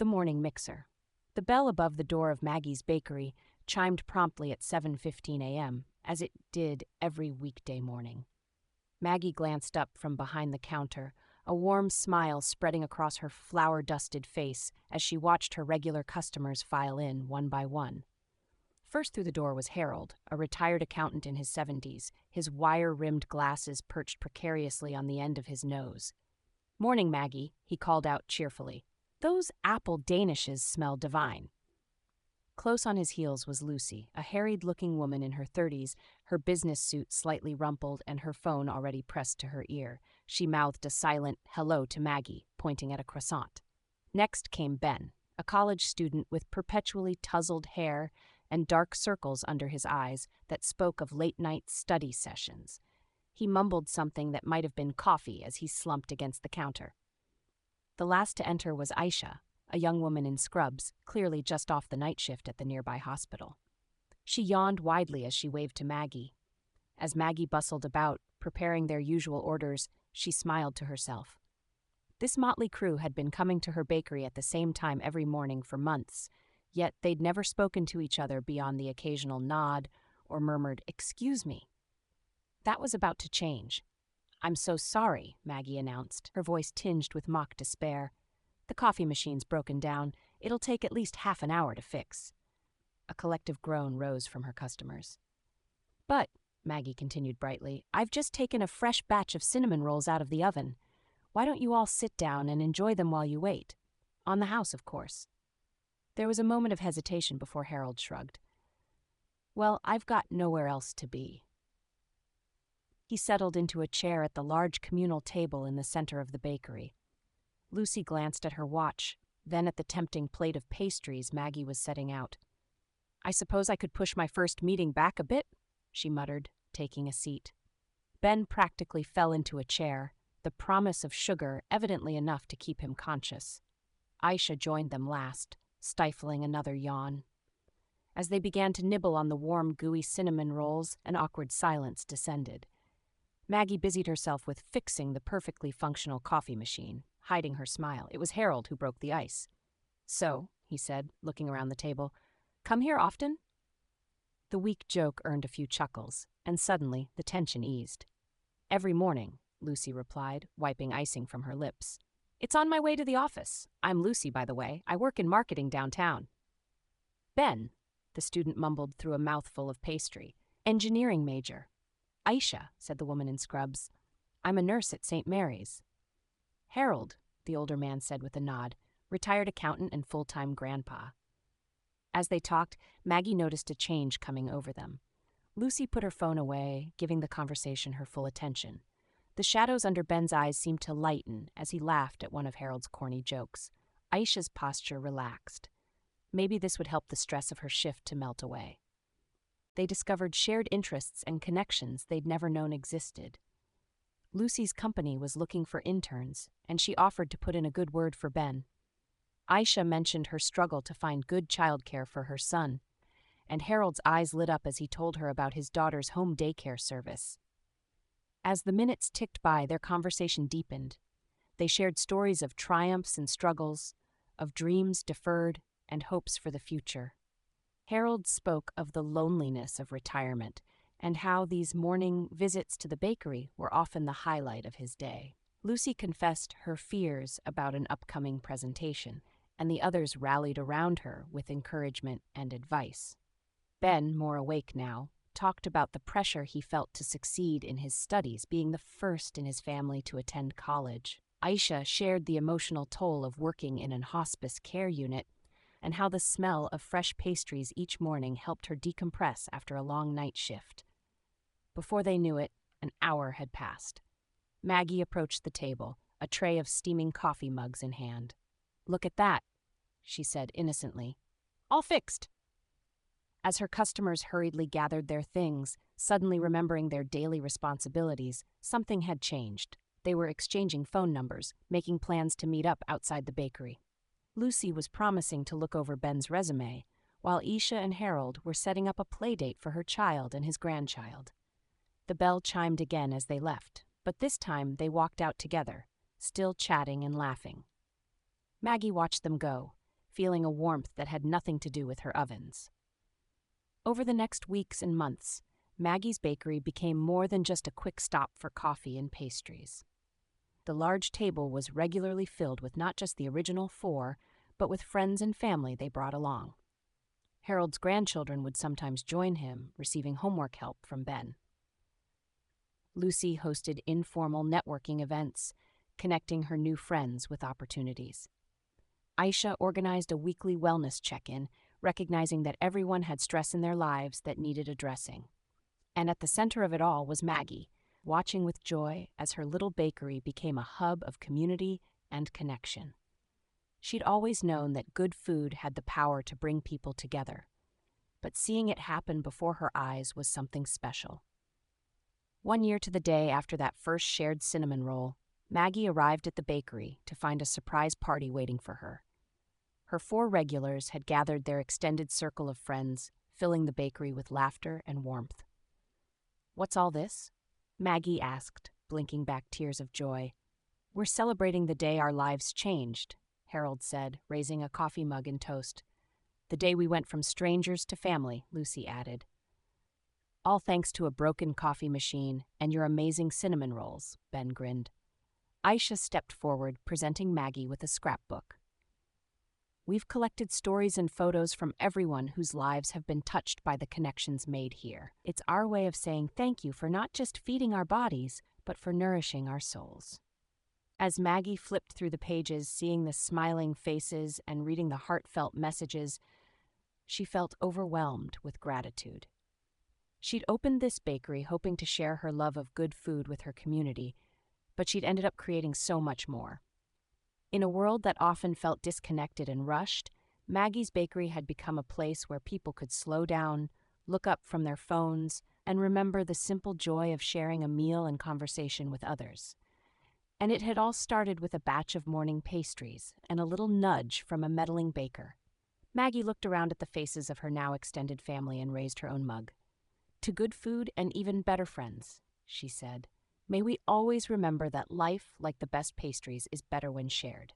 The morning mixer. The bell above the door of Maggie's bakery chimed promptly at 7:15 a.m., as it did every weekday morning. Maggie glanced up from behind the counter, a warm smile spreading across her flour-dusted face as she watched her regular customers file in one by one. First through the door was Harold, a retired accountant in his 70s, his wire-rimmed glasses perched precariously on the end of his nose. "Morning, Maggie," he called out cheerfully. "Those apple danishes smell divine." Close on his heels was Lucy, a harried-looking woman in her 30s, her business suit slightly rumpled and her phone already pressed to her ear. She mouthed a silent hello to Maggie, pointing at a croissant. Next came Ben, a college student with perpetually tousled hair and dark circles under his eyes that spoke of late-night study sessions. He mumbled something that might have been coffee as he slumped against the counter. The last to enter was Aisha, a young woman in scrubs, clearly just off the night shift at the nearby hospital. She yawned widely as she waved to Maggie. As Maggie bustled about, preparing their usual orders, she smiled to herself. This motley crew had been coming to her bakery at the same time every morning for months, yet they'd never spoken to each other beyond the occasional nod or murmured, "Excuse me." That was about to change. "I'm so sorry," Maggie announced, her voice tinged with mock despair. "The coffee machine's broken down. It'll take at least half an hour to fix." A collective groan rose from her customers. "But," Maggie continued brightly, "I've just taken a fresh batch of cinnamon rolls out of the oven. Why don't you all sit down and enjoy them while you wait? On the house, of course." There was a moment of hesitation before Harold shrugged. "Well, I've got nowhere else to be." He settled into a chair at the large communal table in the center of the bakery. Lucy glanced at her watch, then at the tempting plate of pastries Maggie was setting out. "I suppose I could push my first meeting back a bit," she muttered, taking a seat. Ben practically fell into a chair, the promise of sugar evidently enough to keep him conscious. Aisha joined them last, stifling another yawn. As they began to nibble on the warm, gooey cinnamon rolls, an awkward silence descended. Maggie busied herself with fixing the perfectly functional coffee machine, hiding her smile. It was Harold who broke the ice. "So," he said, looking around the table, "come here often?" The weak joke earned a few chuckles, and suddenly the tension eased. "Every morning," Lucy replied, wiping icing from her lips. "It's on my way to the office. I'm Lucy, by the way. I work in marketing downtown." "Ben," the student mumbled through a mouthful of pastry. "Engineering major." "Aisha," said the woman in scrubs. "I'm a nurse at St. Mary's." "Harold," the older man said with a nod, "retired accountant and full-time grandpa." As they talked, Maggie noticed a change coming over them. Lucy put her phone away, giving the conversation her full attention. The shadows under Ben's eyes seemed to lighten as he laughed at one of Harold's corny jokes. Aisha's posture relaxed. Maybe this would help the stress of her shift to melt away. They discovered shared interests and connections they'd never known existed. Lucy's company was looking for interns, and she offered to put in a good word for Ben. Aisha mentioned her struggle to find good childcare for her son, and Harold's eyes lit up as he told her about his daughter's home daycare service. As the minutes ticked by, their conversation deepened. They shared stories of triumphs and struggles, of dreams deferred and hopes for the future. Harold spoke of the loneliness of retirement and how these morning visits to the bakery were often the highlight of his day. Lucy confessed her fears about an upcoming presentation, and the others rallied around her with encouragement and advice. Ben, more awake now, talked about the pressure he felt to succeed in his studies, being the first in his family to attend college. Aisha shared the emotional toll of working in an hospice care unit and how the smell of fresh pastries each morning helped her decompress after a long night shift. Before they knew it, an hour had passed. Maggie approached the table, a tray of steaming coffee mugs in hand. "Look at that," she said innocently. "All fixed." As her customers hurriedly gathered their things, suddenly remembering their daily responsibilities, something had changed. They were exchanging phone numbers, making plans to meet up outside the bakery. Lucy was promising to look over Ben's resume, while Aisha and Harold were setting up a play date for her child and his grandchild. The bell chimed again as they left, but this time they walked out together, still chatting and laughing. Maggie watched them go, feeling a warmth that had nothing to do with her ovens. Over the next weeks and months, Maggie's Bakery became more than just a quick stop for coffee and pastries. The large table was regularly filled with not just the original four, but with friends and family they brought along. Harold's grandchildren would sometimes join him, receiving homework help from Ben. Lucy hosted informal networking events, connecting her new friends with opportunities. Aisha organized a weekly wellness check-in, recognizing that everyone had stress in their lives that needed addressing. And at the center of it all was Maggie, watching with joy as her little bakery became a hub of community and connection. She'd always known that good food had the power to bring people together, but seeing it happen before her eyes was something special. One year to the day after that first shared cinnamon roll, Maggie arrived at the bakery to find a surprise party waiting for her. Her 4 regulars had gathered their extended circle of friends, filling the bakery with laughter and warmth. "What's all this?" Maggie asked, blinking back tears of joy. "We're celebrating the day our lives changed," Harold said, raising a coffee mug and toast. "The day we went from strangers to family," Lucy added. "All thanks to a broken coffee machine and your amazing cinnamon rolls," Ben grinned. Aisha stepped forward, presenting Maggie with a scrapbook. "We've collected stories and photos from everyone whose lives have been touched by the connections made here. It's our way of saying thank you for not just feeding our bodies, but for nourishing our souls." As Maggie flipped through the pages, seeing the smiling faces and reading the heartfelt messages, she felt overwhelmed with gratitude. She'd opened this bakery hoping to share her love of good food with her community, but she'd ended up creating so much more. In a world that often felt disconnected and rushed, Maggie's Bakery had become a place where people could slow down, look up from their phones, and remember the simple joy of sharing a meal and conversation with others. And it had all started with a batch of morning pastries and a little nudge from a meddling baker. Maggie looked around at the faces of her now extended family and raised her own mug. "To good food and even better friends," she said. "May we always remember that life, like the best pastries, is better when shared."